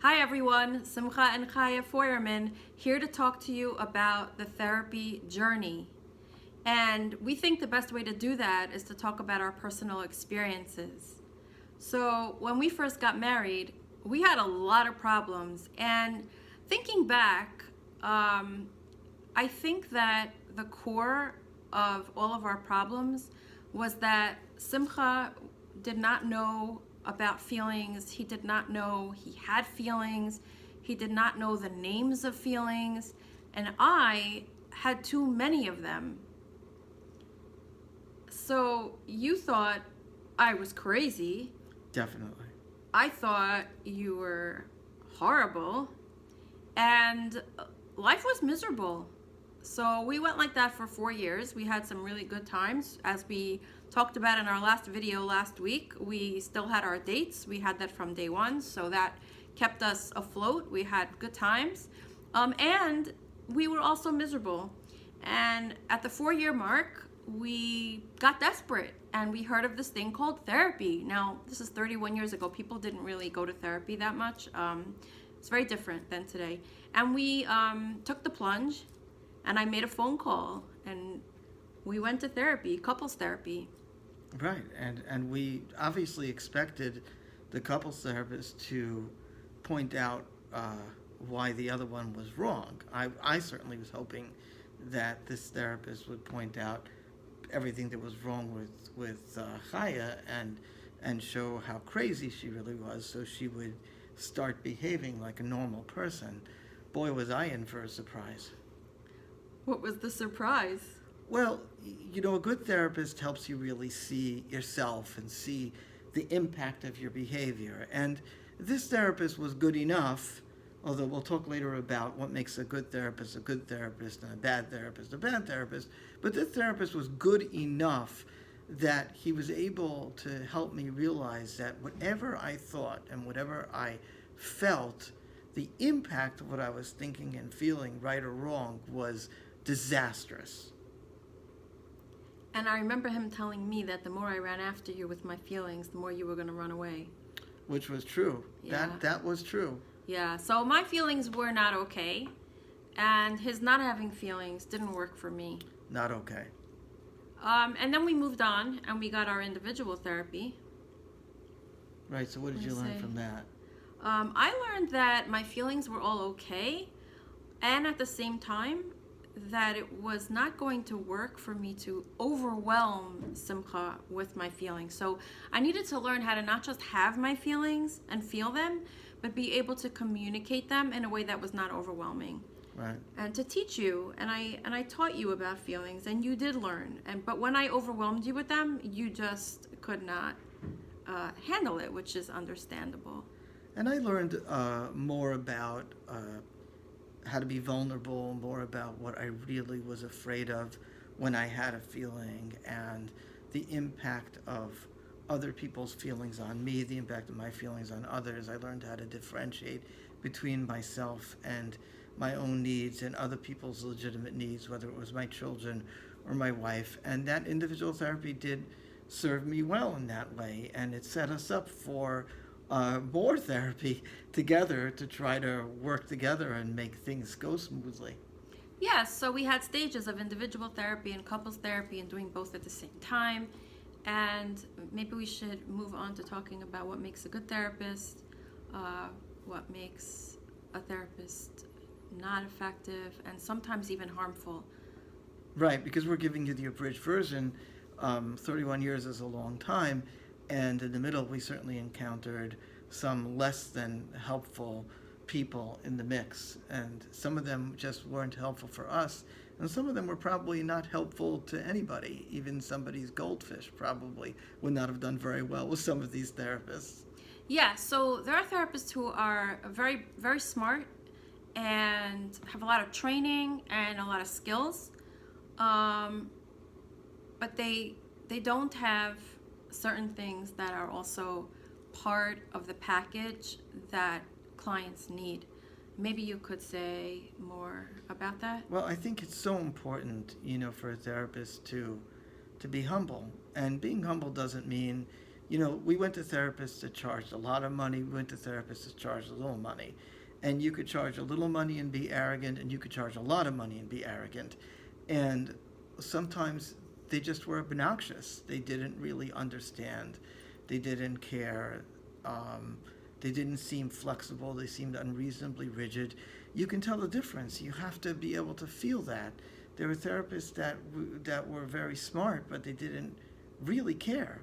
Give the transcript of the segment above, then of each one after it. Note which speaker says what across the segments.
Speaker 1: Hi everyone, Simcha and Chaya Feuerman here to talk to you about the therapy journey. And we think the best way to do that is to talk about our personal experiences. So when we first got married, we had a lot of problems. And thinking back, I think that the core of all of our problems was that Simcha did not know about feelings. He did not know he had feelings. He did not know the names of feelings. And I had too many of them. So you thought I was crazy.
Speaker 2: Definitely.
Speaker 1: I thought you were horrible. And life was miserable. So we went like that for 4 years. We had some really good times. As we talked about in our last video last week, we still had our dates. We had that from day one, so that kept us afloat. We had good times. And we were also miserable. And at the 4-year mark, we got desperate and we heard of this thing called therapy. Now, this is 31 years ago. People didn't really go to therapy that much. It's very different than today. And we took the plunge. And I made a phone call, and we went to therapy, couples therapy.
Speaker 2: Right, and we obviously expected the couples therapist to point out why the other one was wrong. I certainly was hoping that this therapist would point out everything that was wrong with Chaya and show how crazy she really was, so she would start behaving like a normal person. Boy, was I in for a surprise.
Speaker 1: What was the surprise?
Speaker 2: Well, a good therapist helps you really see yourself and see the impact of your behavior. And this therapist was good enough, although we'll talk later about what makes a good therapist and a bad therapist. But this therapist was good enough that he was able to help me realize that whatever I thought and whatever I felt, the impact of what I was thinking and feeling, right or wrong, was disastrous.
Speaker 1: And I remember him telling me that the more I ran after you with my feelings, the more you were going to run away.
Speaker 2: Which was true.
Speaker 1: Yeah.
Speaker 2: That was true.
Speaker 1: Yeah, so my feelings were not okay, and his not having feelings didn't work for me.
Speaker 2: Not okay.
Speaker 1: And then we moved on, and we got our individual therapy.
Speaker 2: Right, so what did you learn from that?
Speaker 1: I learned that my feelings were all okay, and at the same time, that it was not going to work for me to overwhelm Simcha with my feelings. So I needed to learn how to not just have my feelings and feel them, but be able to communicate them in a way that was not overwhelming.
Speaker 2: Right.
Speaker 1: And to teach you, and I taught you about feelings, and you did learn. But when I overwhelmed you with them, you just could not handle it, which is understandable.
Speaker 2: And I learned more about how to be vulnerable, more about what I really was afraid of when I had a feeling, and the impact of other people's feelings on me, the impact of my feelings on others. I learned how to differentiate between myself and my own needs and other people's legitimate needs, whether it was my children or my wife. And that individual therapy did serve me well in that way, and it set us up for more therapy together to try to work together and make things go smoothly.
Speaker 1: Yes, so we had stages of individual therapy and couples therapy and doing both at the same time. And maybe we should move on to talking about what makes a good therapist, what makes a therapist not effective, and sometimes even harmful.
Speaker 2: Right, because we're giving you the abridged version. 31 years is a long time. And in the middle, we certainly encountered some less than helpful people in the mix. And some of them just weren't helpful for us. And some of them were probably not helpful to anybody. Even somebody's goldfish probably would not have done very well with some of these therapists.
Speaker 1: Yeah, so there are therapists who are very, very smart and have a lot of training and a lot of skills. But they don't have certain things that are also part of the package that clients need. Maybe you could say more about that?
Speaker 2: Well, I think it's so important, for a therapist to be humble. And being humble doesn't mean We went to therapists that charged a lot of money. We went to therapists that charged a little money. And you could charge a little money and be arrogant, and you could charge a lot of money and be arrogant. And sometimes they just were obnoxious. They didn't really understand. They didn't care. They didn't seem flexible. They seemed unreasonably rigid. You can tell the difference. You have to be able to feel that. There were therapists that were very smart, but they didn't really care.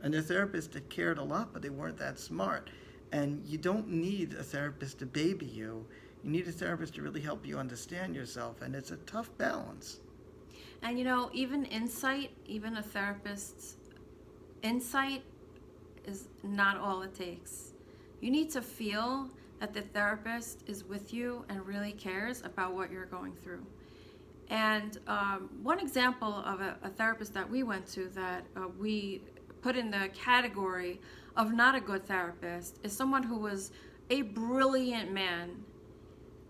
Speaker 2: And there are therapists that cared a lot, but they weren't that smart. And you don't need a therapist to baby you. You need a therapist to really help you understand yourself. And it's a tough balance.
Speaker 1: And even insight, even a therapist's insight is not all it takes. You need to feel that the therapist is with you and really cares about what you're going through. And one example of a therapist that we went to that we put in the category of not a good therapist is someone who was a brilliant man.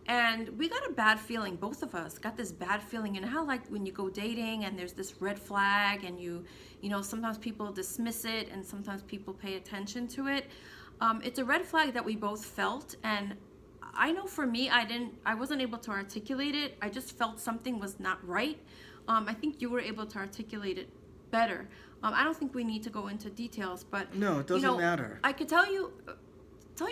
Speaker 1: And we got a bad feeling, both of us got this bad feeling. You know how like when you go dating and there's this red flag and sometimes people dismiss it and sometimes people pay attention to it. It's a red flag that we both felt, and I know for me, I wasn't able to articulate it. I just felt something was not right. I think you were able to articulate it better. I don't think we need to go into details, but
Speaker 2: no, it doesn't matter.
Speaker 1: I could tell you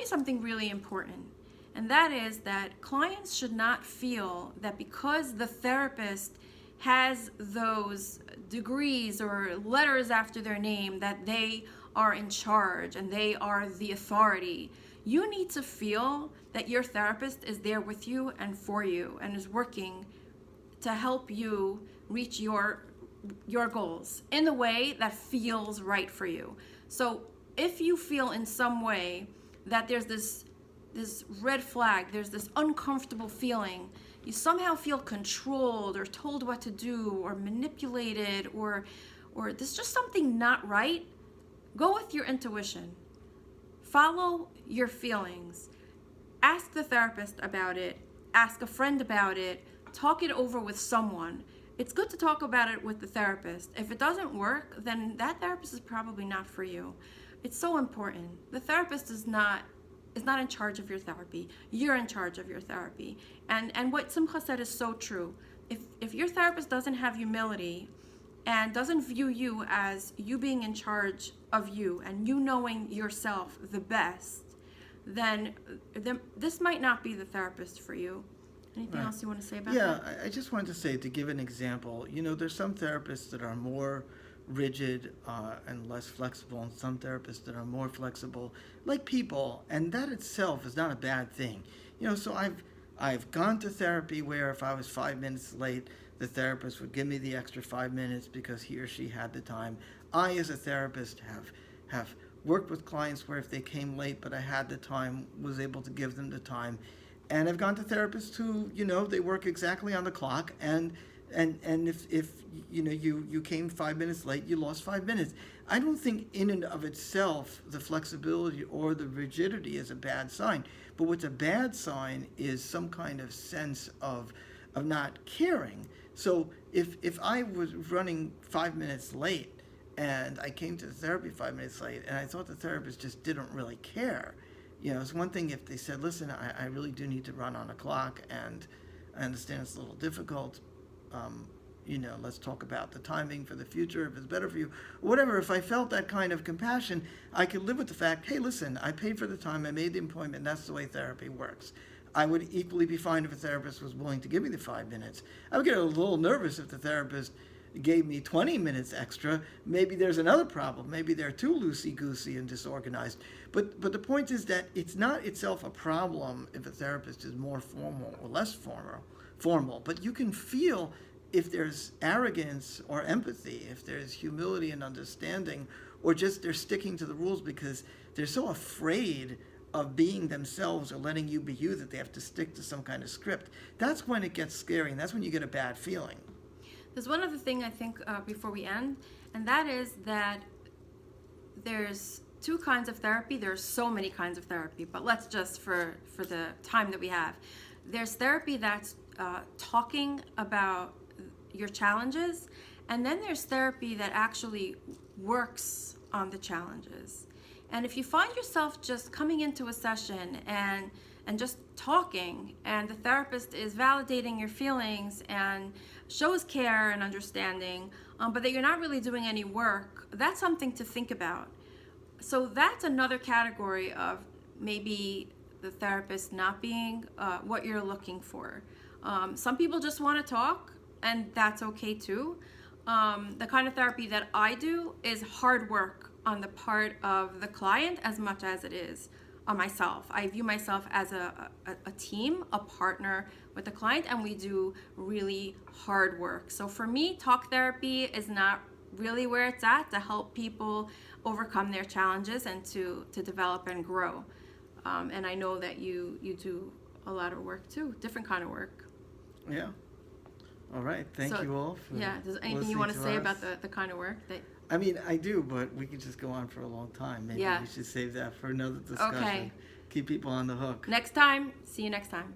Speaker 1: something really important, and that is that clients should not feel that because the therapist has those degrees or letters after their name that they are in charge and they are the authority. You need to feel that your therapist is there with you and for you and is working to help you reach your goals in the way that feels right for you. So if you feel in some way that there's this red flag, there's this uncomfortable feeling, you somehow feel controlled or told what to do or manipulated or there's just something not right, go with your intuition. Follow your feelings. Ask the therapist about it. Ask a friend about it. Talk it over with someone. It's good to talk about it with the therapist. If it doesn't work, then that therapist is probably not for you. It's so important. The therapist is not in charge of your therapy. You're in charge of your therapy. And what Simcha said is so true. If your therapist doesn't have humility and doesn't view you as you being in charge of you and you knowing yourself the best, then this might not be the therapist for you. Anything else you want to say about that?
Speaker 2: Yeah, I just wanted to say, to give an example, there's some therapists that are more rigid and less flexible, and some therapists that are more flexible, like people, and that itself is not a bad thing. So I've gone to therapy where if I was 5 minutes late, the therapist would give me the extra 5 minutes because he or she had the time. I, as a therapist, have worked with clients where if they came late but I had the time, was able to give them the time. And I've gone to therapists who, they work exactly on the clock, and if you came 5 minutes late, you lost 5 minutes. I don't think in and of itself the flexibility or the rigidity is a bad sign. But what's a bad sign is some kind of sense of not caring. So if I was running 5 minutes late and I came to the therapy 5 minutes late and I thought the therapist just didn't really care, it's one thing if they said, listen, I really do need to run on a clock and I understand it's a little difficult. Let's talk about the timing for the future, if it's better for you, whatever. If I felt that kind of compassion, I could live with the fact, hey, listen, I paid for the time, I made the appointment, that's the way therapy works. I would equally be fine if a therapist was willing to give me the 5 minutes. I would get a little nervous if the therapist gave me 20 minutes extra. Maybe there's another problem. Maybe they're too loosey-goosey and disorganized. But the point is that it's not itself a problem if a therapist is more formal or less formal. But you can feel if there's arrogance or empathy, if there's humility and understanding, or just they're sticking to the rules because they're so afraid of being themselves or letting you be you that they have to stick to some kind of script. That's when it gets scary, and that's when you get a bad feeling.
Speaker 1: There's one other thing I think before we end, and that is that there's two kinds of therapy. There's so many kinds of therapy, but let's just, for the time that we have, there's therapy that's talking about your challenges, and then there's therapy that actually works on the challenges. And if you find yourself just coming into a session and just talking, and the therapist is validating your feelings and shows care and understanding, but that you're not really doing any work, that's something to think about. So that's another category of maybe the therapist not being what you're looking for. Some people just want to talk, and that's okay too. The kind of therapy that I do is hard work on the part of the client as much as it is on myself. I view myself as a team, a partner with the client, and we do really hard work. So for me, talk therapy is not really where it's at to help people overcome their challenges and to develop and grow. And I know that you do a lot of work too, different kind of work.
Speaker 2: Yeah. All right. Thank you all for
Speaker 1: Does anything you want to say about the kind of work that?
Speaker 2: I mean, I do, but we could just go on for a long time. Maybe we should save that for another discussion.
Speaker 1: Okay.
Speaker 2: Keep people on the hook.
Speaker 1: Next time. See you next time.